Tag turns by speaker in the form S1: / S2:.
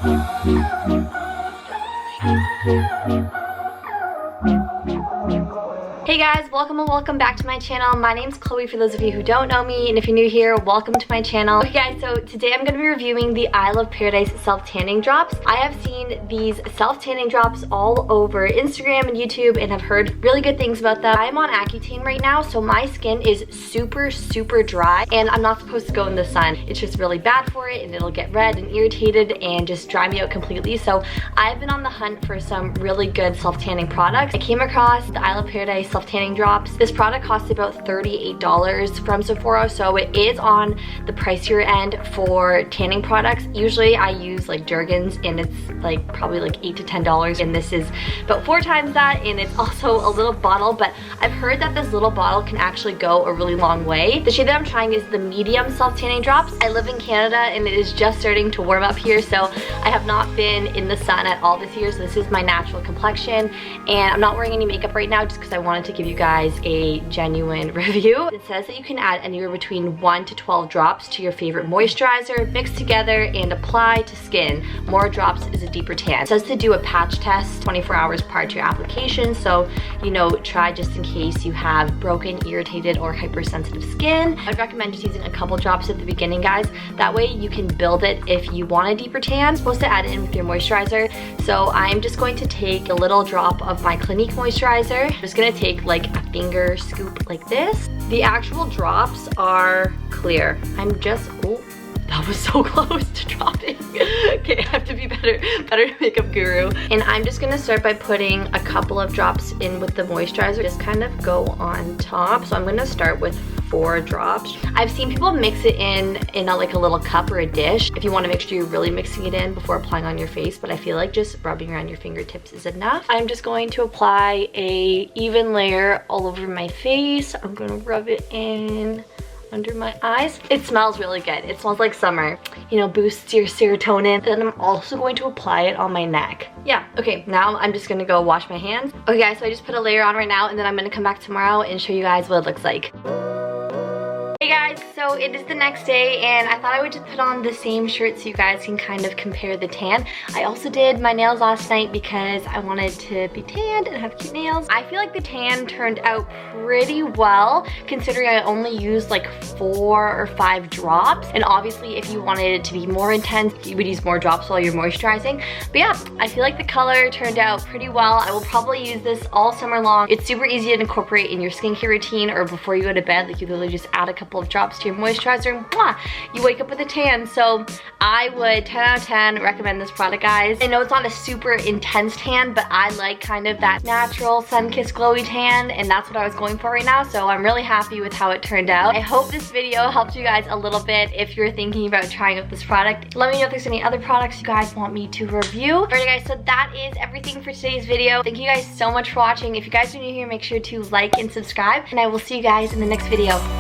S1: Hey guys, welcome back to my channel. My name's Chloe for those of you who don't know me, and if you're new here, welcome to my channel. Okay guys, so today I'm going to be reviewing the Isle of Paradise self-tanning drops. I have seen these self-tanning drops all over Instagram and YouTube and have heard really good things about them. I'm on Accutane right now, so my skin is super dry, and I'm not supposed to go in the sun. It's just really bad for it, and it'll get red and irritated and just dry me out completely. So I've been on the hunt for some really good self-tanning products. I came across the Isle of Paradise self-tanning drops. This product costs about $38 from Sephora, so it is on the pricier end for tanning products. Usually I use like Jergens, and it's like probably like $8 to $10, and this is about 4 times that, and it's also a little bottle, but I've heard that this little bottle can actually go a really long way. The shade that I'm trying is the medium self-tanning drops. I live in Canada and it is just starting to warm up here, so I have not been in the sun at all this year, so this is my natural complexion, and I'm not wearing any makeup right now just because I wanted to give you guys a genuine review. It says that you can add anywhere between 1 to 12 drops to your favorite moisturizer, mix together and apply to skin. More drops is a deeper tan. It says to do a patch test 24 hours prior to your application, so you know, try just in case you have broken, irritated, or hypersensitive skin. I'd recommend just using a couple drops at the beginning, guys. That way you can build it if you want a deeper tan. You're supposed to add it in with your moisturizer, so I'm just going to take a little drop of my Clinique moisturizer. I'm just gonna take like a finger scoop like this. The actual drops are clear. I'm just, oh, that was so close to dropping. Okay, I have to be better makeup guru. And I'm just gonna start by putting a couple of drops in with the moisturizer. Just kind of go on top. So I'm gonna start with 4 drops. I've seen people mix it in like a little cup or a dish if you want to make sure you're really mixing it in before applying on your face, but I feel like just rubbing around your fingertips is enough. I'm just going to apply a even layer all over my face. I'm gonna rub it in under my eyes. It smells really good. It smells like summer. You know, boosts your serotonin. Then I'm also going to apply it on my neck. Yeah, okay, now I'm just gonna go wash my hands. Okay guys, so I just put a layer on right now, and then I'm gonna come back tomorrow and show you guys what it looks like. Hey guys, so it is the next day, and I thought I would just put on the same shirt so you guys can kind of compare the tan. I also did my nails last night because I wanted to be tanned and have cute nails. I feel like the tan turned out pretty well considering I only used like 4 or 5 drops, and obviously if you wanted it to be more intense you would use more drops while you're moisturizing. But yeah, I feel like the color turned out pretty well. I will probably use this all summer long. It's super easy to incorporate in your skincare routine or before you go to bed. Like you literally just add a couple of drops to your moisturizer and mwah, you wake up with a tan. So I would 10 out of 10 recommend this product, guys. I know it's not a super intense tan, but I like kind of that natural sun-kissed glowy tan, and that's what I was going for right now, so I'm really happy with how it turned out. I hope this video helped you guys a little bit if you're thinking about trying out this product. Let me know if there's any other products you guys want me to review. Alright guys, so that is everything for today's video. Thank you guys so much for watching. If you guys are new here, make sure to like and subscribe, and I will see you guys in the next video.